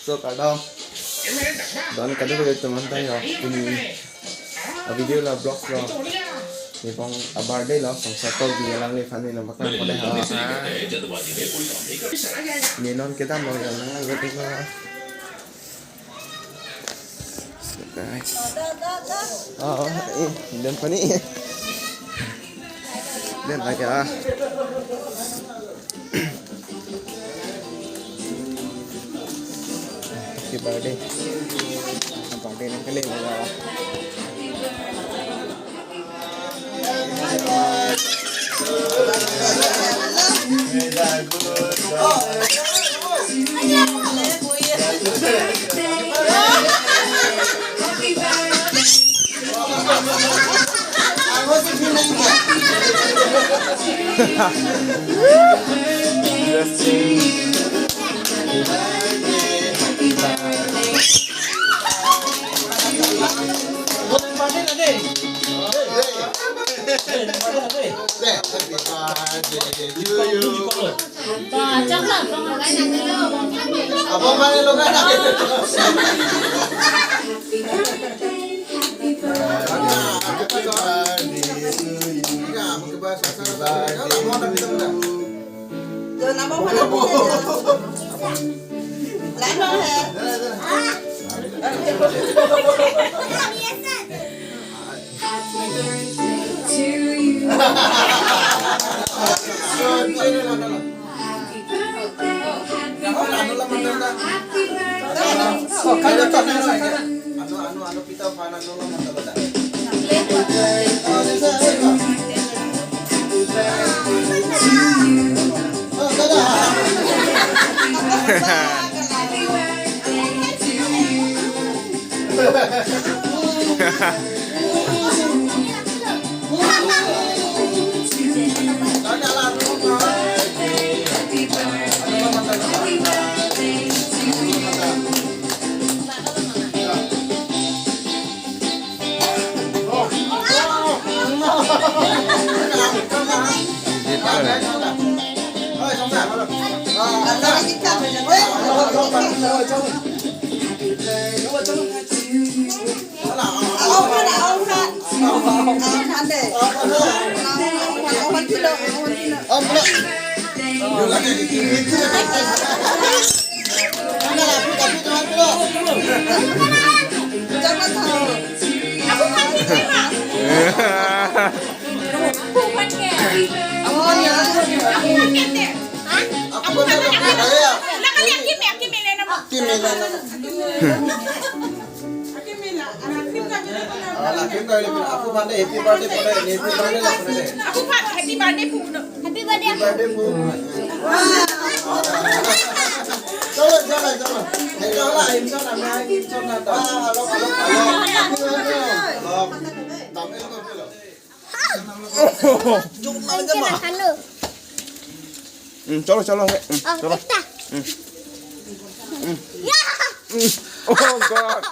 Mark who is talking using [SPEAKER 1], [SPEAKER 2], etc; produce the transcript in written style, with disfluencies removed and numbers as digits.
[SPEAKER 1] So kadang dan kadang ulit teman tayo ini video lah vlog lah ni pong birthday lah pong satu dia lang ni family lang makan pada ha ni non kita mau yang nang gitu lah so guys dan pani dan lagi happy birthday birthday ng kali mga aku pandai happy birthday pada happy birthday lah pada
[SPEAKER 2] aku pak happy birthday pu happy birthday
[SPEAKER 1] pu Jangan lah imson nama imson nada alok oh god